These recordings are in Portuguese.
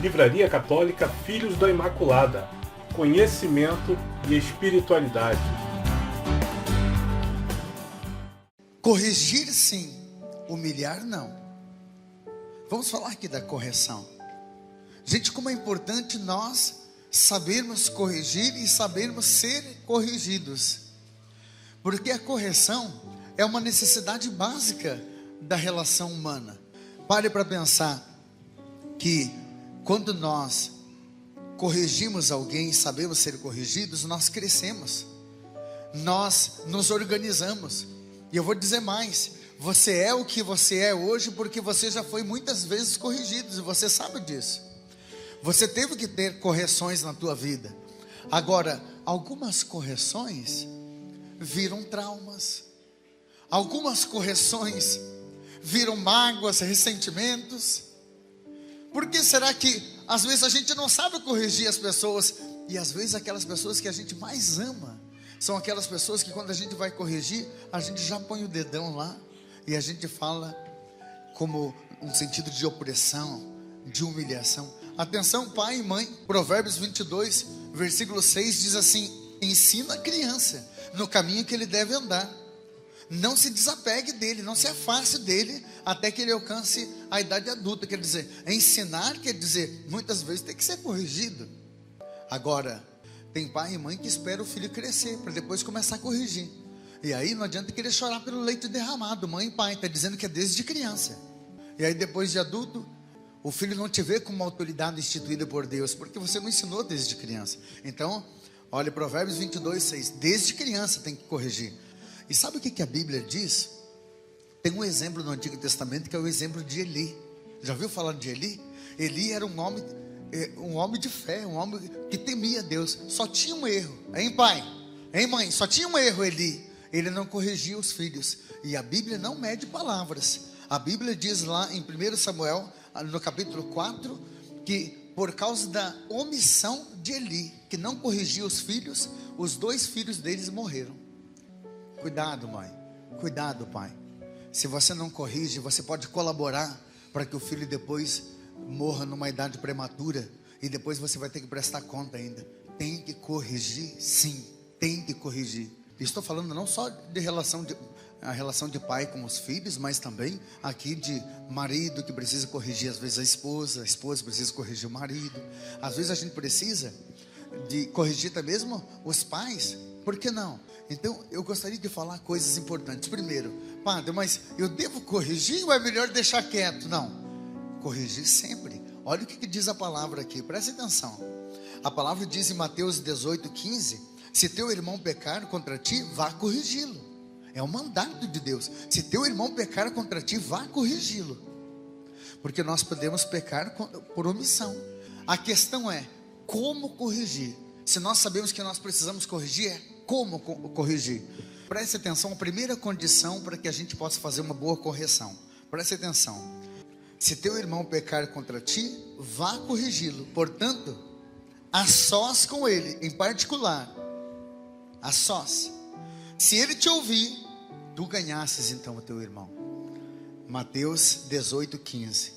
Livraria Católica Filhos da Imaculada. Conhecimento e espiritualidade. Corrigir sim, humilhar não. Vamos falar aqui da correção. Gente, como é importante nós sabermos corrigir e sabermos ser corrigidos. Porque a correção é uma necessidade básica da relação humana. Pare para pensar que quando nós corrigimos alguém e sabemos ser corrigidos, nós crescemos, nós nos organizamos. E eu vou dizer mais, você é o que você é hoje porque você já foi muitas vezes corrigido, e você sabe disso. Você teve que ter correções na tua vida. Agora, algumas correções viram traumas, algumas correções viram mágoas, ressentimentos. Por que será que às vezes a gente não sabe corrigir as pessoas? E às vezes aquelas pessoas que a gente mais ama são aquelas pessoas que quando a gente vai corrigir, a gente já põe o dedão lá e a gente fala como um sentido de opressão, de humilhação. Atenção, pai e mãe, Provérbios 22, versículo 6 diz assim: ensina a criança no caminho que ele deve andar. Não se desapegue dele, não se afaste dele até que ele alcance a idade adulta. Quer dizer, ensinar quer dizer, muitas vezes tem que ser corrigido. Agora, tem pai e mãe que espera o filho crescer para depois começar a corrigir. E aí não adianta querer chorar pelo leite derramado. Mãe e pai, está dizendo que é desde criança. E aí depois de adulto, o filho não te vê como uma autoridade instituída por Deus, porque você não ensinou desde criança. Então, olha, Provérbios 22, 6, desde criança tem que corrigir. E sabe o que a Bíblia diz? Tem um exemplo no Antigo Testamento que é o exemplo de Eli. Já ouviu falar de Eli? Eli era um homem de fé, um homem que temia Deus. Só tinha um erro, hein pai? Hein mãe? Só tinha um erro Eli. Ele não corrigia os filhos. E a Bíblia não mede palavras. A Bíblia diz lá em 1 Samuel, no capítulo 4, que por causa da omissão de Eli, que não corrigia os filhos, os 2 filhos deles morreram. Cuidado, mãe. Cuidado, pai. Se você não corrige, você pode colaborar para que o filho depois morra numa idade prematura. E depois você vai ter que prestar conta ainda. Tem que corrigir, sim. Tem que corrigir. Estou falando não só de a relação de pai com os filhos, mas também aqui de marido que precisa corrigir às vezes a esposa precisa corrigir o marido. Às vezes a gente precisa de corrigir até mesmo os pais. Por que não? Então eu gostaria de falar coisas importantes. Primeiro, padre, mas eu devo corrigir ou é melhor deixar quieto? Não, corrigir sempre. Olha o que diz a palavra aqui, preste atenção. A palavra diz em Mateus 18, 15: se teu irmão pecar contra ti, vá corrigi-lo. É um mandato de Deus. Se teu irmão pecar contra ti, vá corrigi-lo. Porque nós podemos pecar por omissão. A questão é como corrigir. Se nós sabemos que nós precisamos corrigir, é como corrigir. Preste atenção, a primeira condição para que a gente possa fazer uma boa correção. Preste atenção. Se teu irmão pecar contra ti, vá corrigi-lo. Portanto, a sós com ele, em particular. A sós. Se ele te ouvir, tu ganhasses então o teu irmão. Mateus 18, 15.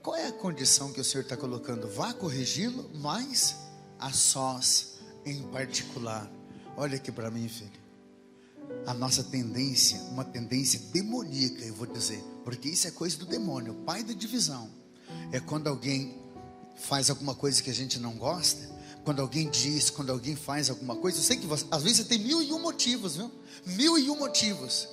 Qual é a condição que o Senhor está colocando? Vá corrigi-lo, mas a sós, em particular. Olha aqui para mim, filho. A nossa tendência, uma tendência demoníaca, eu vou dizer, porque isso é coisa do demônio, o pai da divisão. É quando alguém faz alguma coisa que a gente não gosta, quando alguém diz, quando alguém faz alguma coisa. Eu sei que às vezes você tem 1001 motivos, viu? 1001 motivos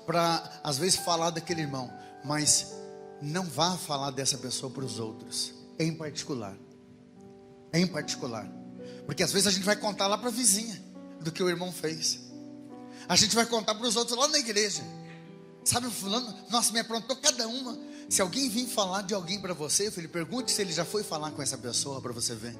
para às vezes falar daquele irmão, mas não vá falar dessa pessoa para os outros, em particular. Em particular. Porque às vezes a gente vai contar lá para a vizinha do que o irmão fez. A gente vai contar para os outros lá na igreja. Sabe o fulano? Nossa, me aprontou cada uma. Se alguém vir falar de alguém para você, filho, pergunte se ele já foi falar com essa pessoa para você ver.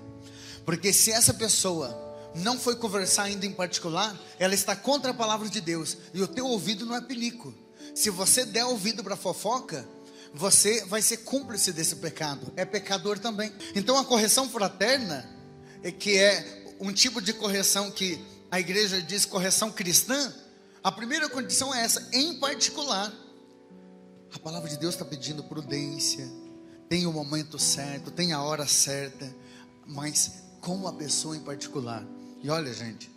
Porque se essa pessoa não foi conversar ainda em particular, ela está contra a palavra de Deus. E o teu ouvido não é pinico. Se você der ouvido para fofoca, você vai ser cúmplice desse pecado. É pecador também. Então a correção fraterna, que é um tipo de correção que a igreja diz correção cristã, a primeira condição é essa, em particular. A palavra de Deus está pedindo prudência, tem o momento certo, tem a hora certa, mas com a pessoa em particular. E olha, gente,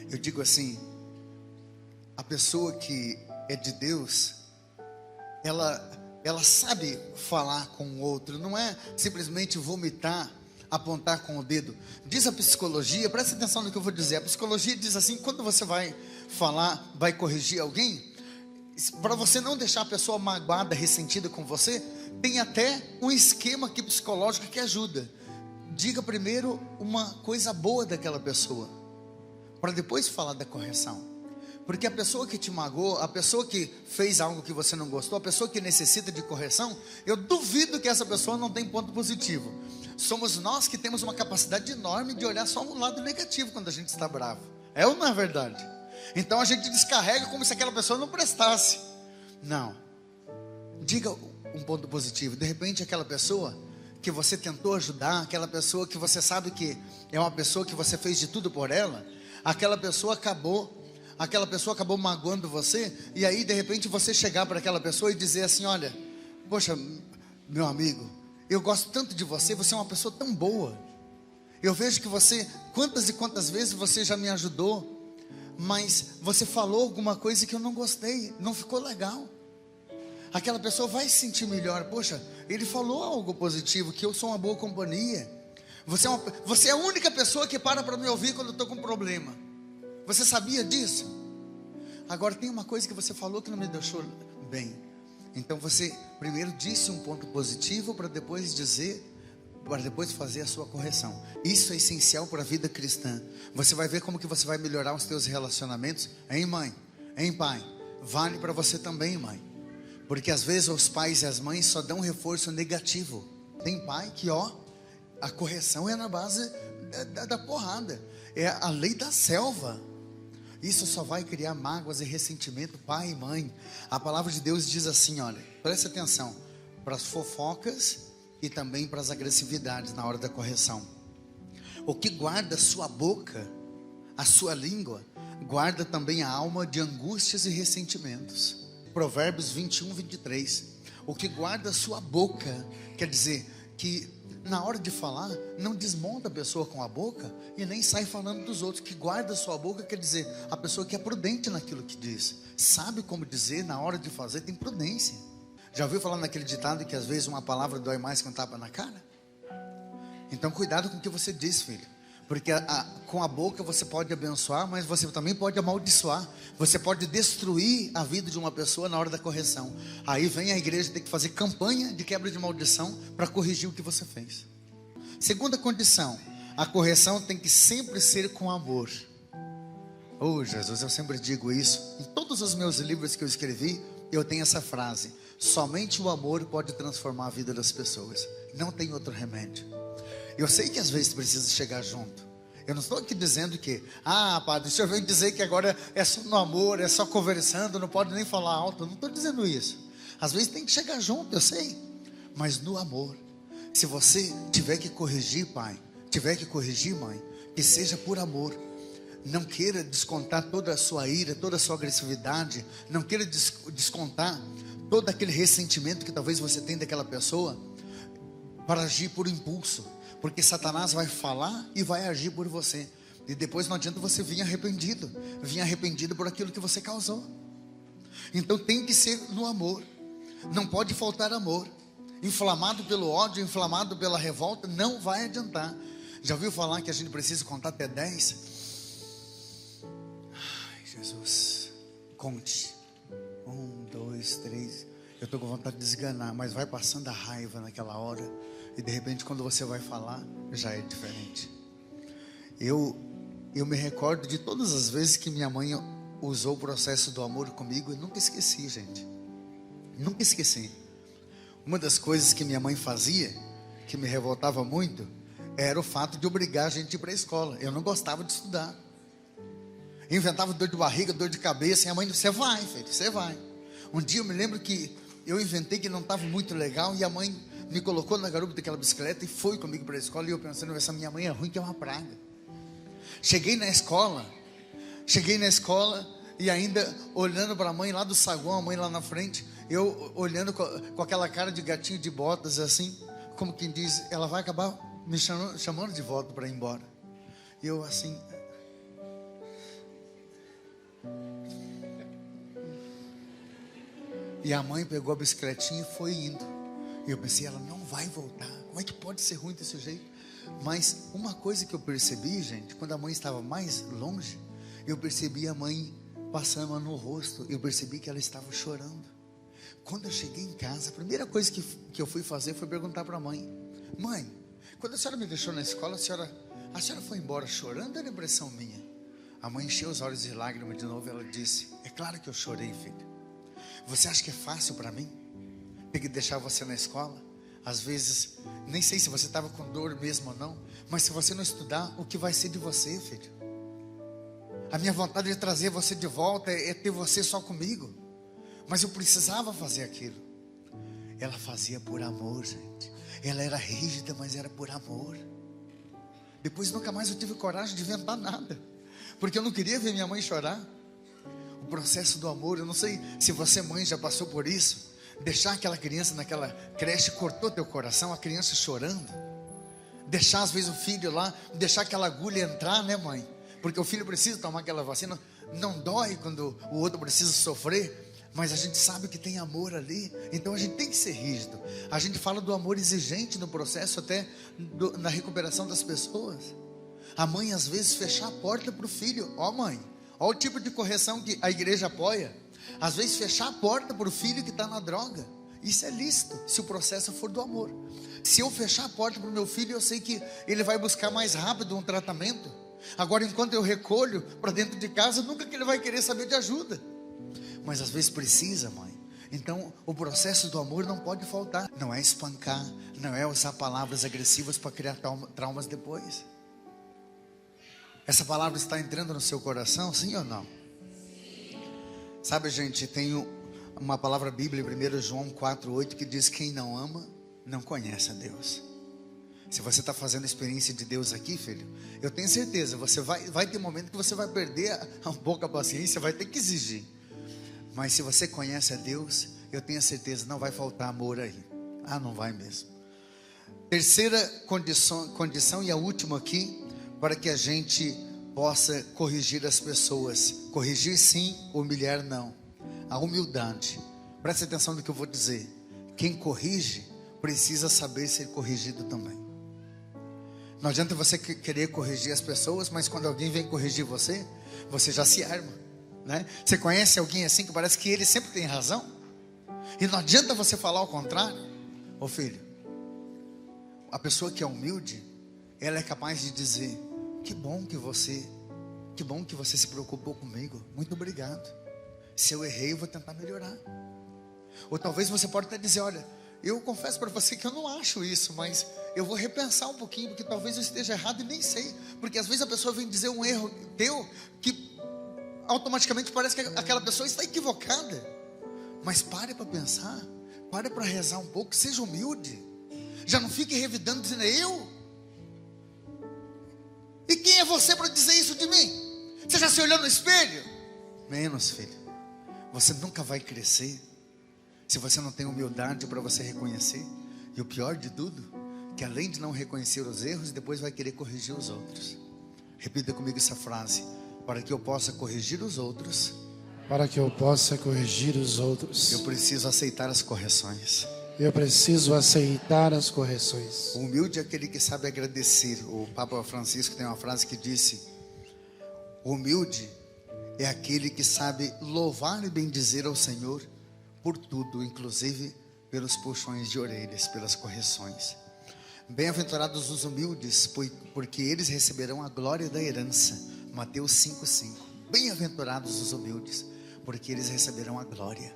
eu digo assim, a pessoa que é de Deus, ela sabe falar com o outro, não é simplesmente vomitar, apontar com o dedo. Diz a psicologia, presta atenção no que eu vou dizer, a psicologia diz assim, quando você vai falar, vai corrigir alguém, para você não deixar a pessoa magoada, ressentida com você, tem até um esquema aqui psicológico que ajuda. Diga primeiro uma coisa boa daquela pessoa, para depois falar da correção. Porque a pessoa que te magoou, a pessoa que fez algo que você não gostou, a pessoa que necessita de correção, eu duvido que essa pessoa não tem ponto positivo. Somos nós que temos uma capacidade enorme de olhar só um lado negativo quando a gente está bravo. É ou não é verdade? Então a gente descarrega como se aquela pessoa não prestasse. Não. Diga um ponto positivo. De repente aquela pessoa que você tentou ajudar, aquela pessoa que você sabe que é uma pessoa que você fez de tudo por ela, aquela pessoa acabou magoando você, e aí de repente você chegar para aquela pessoa e dizer assim, olha, poxa, meu amigo, eu gosto tanto de você, você é uma pessoa tão boa, eu vejo que você, quantas e quantas vezes você já me ajudou, mas você falou alguma coisa que eu não gostei, não ficou legal. Aquela pessoa vai se sentir melhor, poxa, ele falou algo positivo, que eu sou uma boa companhia, você é a única pessoa que para me ouvir quando eu estou com problema. Você sabia disso? Agora tem uma coisa que você falou que não me deixou bem. Então você primeiro disse um ponto positivo para depois fazer a sua correção. Isso é essencial para a vida cristã. Você vai ver como que você vai melhorar os teus relacionamentos. Hein, mãe? Hein, pai? Vale para você também, mãe. Porque às vezes os pais e as mães só dão reforço negativo. Tem pai que, a correção é na base da porrada. É a lei da selva. Isso só vai criar mágoas e ressentimento, pai e mãe. A palavra de Deus diz assim, olha, preste atenção, para as fofocas e também para as agressividades na hora da correção. O que guarda a sua boca, a sua língua, guarda também a alma de angústias e ressentimentos. Provérbios 21, 23. O que guarda a sua boca, quer dizer que na hora de falar, não desmonta a pessoa com a boca e nem sai falando dos outros. Que guarda a sua boca quer dizer a pessoa que é prudente naquilo que diz, sabe como dizer, na hora de fazer tem prudência. Já ouviu falar naquele ditado que às vezes uma palavra dói mais que um tapa na cara? Então cuidado com o que você diz, filho, porque com a boca você pode abençoar, mas você também pode amaldiçoar. Você pode destruir a vida de uma pessoa na hora da correção. Aí vem a igreja ter que fazer campanha de quebra de maldição para corrigir o que você fez. Segunda condição, a correção tem que sempre ser com amor. Oh Jesus, eu sempre digo isso. Em todos os meus livros que eu escrevi, eu tenho essa frase: somente o amor pode transformar a vida das pessoas. Não tem outro remédio. Eu sei que às vezes precisa chegar junto. Eu não estou aqui dizendo que, padre, o senhor veio dizer que agora é só no amor, é só conversando, não pode nem falar alto. Eu não estou dizendo isso. Às vezes tem que chegar junto, eu sei, mas no amor. Se você tiver que corrigir, pai, tiver que corrigir, mãe, que seja por amor. Não queira descontar toda a sua ira, toda a sua agressividade. Não queira descontar todo aquele ressentimento que talvez você tenha daquela pessoa para agir por impulso. Porque Satanás vai falar e vai agir por você. E depois não adianta você vir arrependido por aquilo que você causou. Então tem que ser no amor. Não pode faltar amor. Inflamado pelo ódio, inflamado pela revolta, não vai adiantar. Já ouviu falar que a gente precisa contar até 10? Ai, Jesus, conte. 1, 2, 3. Eu estou com vontade de desganar, mas vai passando a raiva naquela hora. E de repente quando você vai falar, já é diferente. Eu me recordo de todas as vezes que minha mãe usou o processo do amor comigo. Eu nunca esqueci, gente. Nunca esqueci. Uma das coisas que minha mãe fazia, que me revoltava muito, era o fato de obrigar a gente a ir para a escola. Eu não gostava de estudar. Inventava dor de barriga, dor de cabeça. E a mãe disse: você vai, filho, você vai. Um dia eu me lembro que eu inventei que não estava muito legal, e a mãe me colocou na garupa daquela bicicleta e foi comigo para a escola. E eu pensando, essa minha mãe é ruim, que é uma praga. Cheguei na escola e ainda olhando para a mãe lá do saguão, a mãe lá na frente, Eu olhando com aquela cara de gatinho de botas assim, como quem diz, ela vai acabar me chamando de volta para ir embora. E eu assim... E a mãe pegou a bicicletinha e foi indo. E eu pensei, ela não vai voltar. Como é que pode ser ruim desse jeito? Mas uma coisa que eu percebi, gente, quando a mãe estava mais longe, eu percebi a mãe passando no rosto. Eu percebi que ela estava chorando. Quando eu cheguei em casa, a primeira coisa que eu fui fazer foi perguntar para a mãe: mãe, quando a senhora me deixou na escola, a senhora foi embora chorando ou era impressão minha? A mãe encheu os olhos de lágrimas de novo e ela disse: é claro que eu chorei, filho. Você acha que é fácil para mim ter que deixar você na escola? Às vezes, nem sei se você estava com dor mesmo ou não, mas se você não estudar, o que vai ser de você, filho? A minha vontade de trazer você de volta é ter você só comigo. Mas eu precisava fazer aquilo. Ela fazia por amor, gente. Ela era rígida, mas era por amor. Depois nunca mais eu tive coragem de inventar nada, porque eu não queria ver minha mãe chorar. O processo do amor, eu não sei se você, mãe, já passou por isso. Deixar aquela criança naquela creche cortou teu coração, a criança chorando. Deixar às vezes o filho lá, deixar aquela agulha entrar, né, mãe? Porque o filho precisa tomar aquela vacina. Não dói quando o outro precisa sofrer, mas a gente sabe que tem amor ali. Então a gente tem que ser rígido. A gente fala do amor exigente no processo, até na recuperação das pessoas. A mãe às vezes fechar a porta para o filho. Ó, mãe, ó o tipo de correção que a igreja apoia. Às vezes fechar a porta para o filho que está na droga. Isso é lícito, se o processo for do amor. Se eu fechar a porta para o meu filho, eu sei que ele vai buscar mais rápido um tratamento. Agora, enquanto eu recolho para dentro de casa, nunca que ele vai querer saber de ajuda. Mas às vezes precisa, mãe. Então o processo do amor não pode faltar. Não é espancar, não é usar palavras agressivas para criar traumas depois. Essa palavra está entrando no seu coração, sim ou não? Sabe, gente, tem uma palavra bíblica em 1 João 4,8 que diz: quem não ama, não conhece a Deus. Se você está fazendo a experiência de Deus aqui, filho, eu tenho certeza, você vai ter momento que você vai perder um pouco a paciência, vai ter que exigir. Mas se você conhece a Deus, eu tenho certeza, não vai faltar amor aí. Ah, não vai mesmo. Terceira condição e a última aqui, para que a gente possa corrigir as pessoas. Corrigir sim, humilhar não. A humildade. Preste atenção no que eu vou dizer. Quem corrige precisa saber ser corrigido também. Não adianta você querer corrigir as pessoas, mas quando alguém vem corrigir você, você já se arma, né? Você conhece alguém assim que parece que ele sempre tem razão? E não adianta você falar ao contrário. Ô filho, a pessoa que é humilde, ela é capaz de dizer: que bom que você se preocupou comigo, muito obrigado. Se eu errei, eu vou tentar melhorar. Ou talvez você pode até dizer: olha, eu confesso para você que eu não acho isso, mas eu vou repensar um pouquinho, porque talvez eu esteja errado e nem sei. Porque às vezes a pessoa vem dizer um erro teu, que automaticamente parece que aquela pessoa está equivocada. Mas pare para pensar, pare para rezar um pouco, seja humilde. Já não fique revidando dizendo: eu? E quem é você para dizer isso de mim? Você já se olhou no espelho? Menos, filho. Você nunca vai crescer se você não tem humildade para você reconhecer. E o pior de tudo, que além de não reconhecer os erros, depois vai querer corrigir os outros. Repita comigo essa frase: para que eu possa corrigir os outros, para que eu possa corrigir os outros, eu preciso aceitar as correções. eu preciso aceitar as correções. O humilde é aquele que sabe agradecer. O Papa Francisco tem uma frase que disse: o humilde é aquele que sabe louvar e bendizer ao Senhor por tudo, inclusive pelos puxões de orelhas, pelas correções. Bem-aventurados os humildes, porque eles receberão a glória da herança. Mateus 5,5. Bem-aventurados os humildes, porque eles receberão a glória.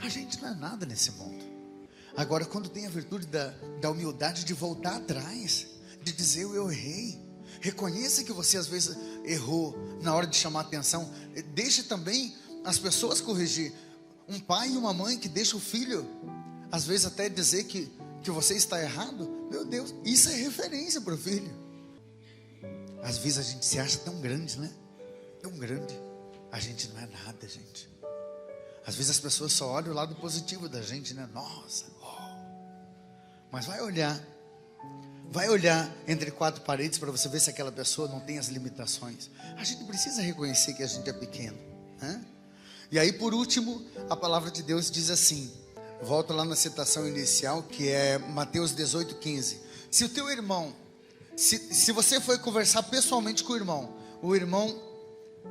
A gente não é nada nesse mundo. Agora, quando tem a virtude da humildade de voltar atrás, de dizer: eu errei. Reconheça que você às vezes errou na hora de chamar atenção. Deixe também as pessoas corrigir. Um pai e uma mãe que deixa o filho, às vezes até dizer que você está errado. Meu Deus, isso é referência para o filho. Às vezes a gente se acha tão grande, né? Tão grande. A gente não é nada, gente. Às vezes as pessoas só olham o lado positivo da gente, né? Nossa, mas vai olhar entre quatro paredes para você ver se aquela pessoa não tem as limitações. A gente precisa reconhecer que a gente é pequeno, né? E aí, por último, a palavra de Deus diz assim, volta lá na citação inicial, que é Mateus 18:15. Se o teu irmão, se você foi conversar pessoalmente com o irmão,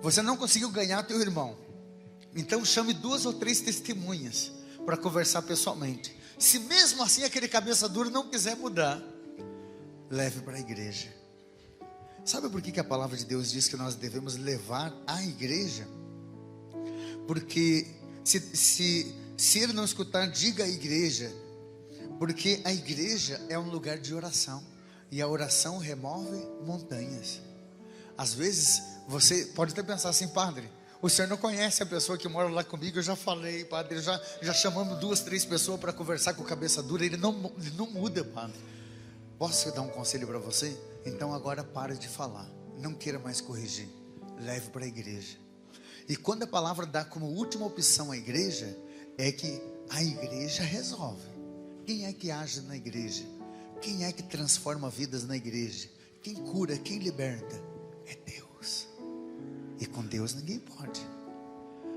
você não conseguiu ganhar teu irmão, então chame 2 ou 3 testemunhas para conversar pessoalmente. Se mesmo assim aquele cabeça dura não quiser mudar, leve para a igreja. Sabe por que a palavra de Deus diz que nós devemos levar a igreja? Porque se ele não escutar, diga à igreja. Porque a igreja é um lugar de oração, e a oração remove montanhas. Às vezes você pode até pensar assim: padre, o senhor não conhece a pessoa que mora lá comigo. Eu já falei, padre, já chamamos 2, 3 pessoas para conversar com cabeça dura, ele não muda, padre. Posso dar um conselho para você? Então agora para de falar, não queira mais corrigir, leve para a igreja. E quando a palavra dá como última opção a igreja, é que a igreja resolve. Quem é que age na igreja? Quem é que transforma vidas na igreja? Quem cura, quem liberta? É Deus. E com Deus ninguém pode.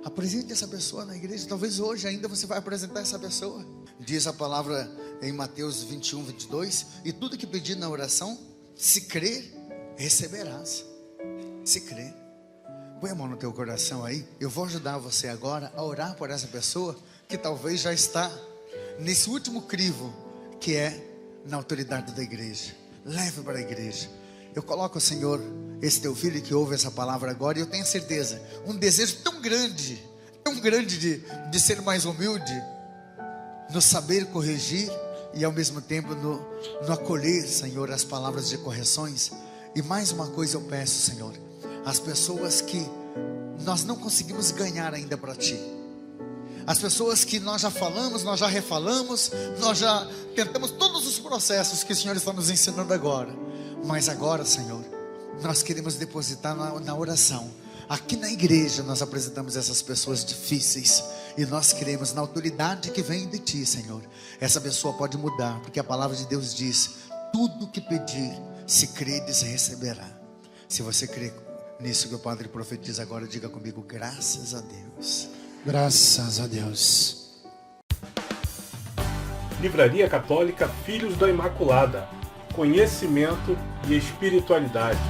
Apresente essa pessoa na igreja. Talvez hoje ainda você vai apresentar essa pessoa. Diz a palavra em Mateus 21:22: e tudo que pedir na oração, se crer, receberás. Se crer. Põe a mão no teu coração aí. Eu vou ajudar você agora a orar por essa pessoa que talvez já está nesse último crivo, que é na autoridade da igreja. Leve para a igreja. Eu coloco, Senhor, esse teu filho que ouve essa palavra agora, e eu tenho certeza, um desejo tão grande de ser mais humilde, no saber corrigir e ao mesmo tempo no acolher, Senhor, as palavras de correções. E mais uma coisa eu peço, Senhor: as pessoas que nós não conseguimos ganhar ainda para Ti, as pessoas que nós já falamos, nós já refalamos, nós já tentamos todos os processos que o Senhor está nos ensinando agora, mas agora, Senhor, nós queremos depositar na oração. Aqui na igreja nós apresentamos essas pessoas difíceis, e nós queremos, na autoridade que vem de Ti, Senhor, essa pessoa pode mudar, porque a palavra de Deus diz: tudo que pedir, se credes, receberá. Se você crê nisso que o Padre profetiza agora, diga comigo: graças a Deus. Graças a Deus. Livraria Católica Filhos da Imaculada. Conhecimento e espiritualidade.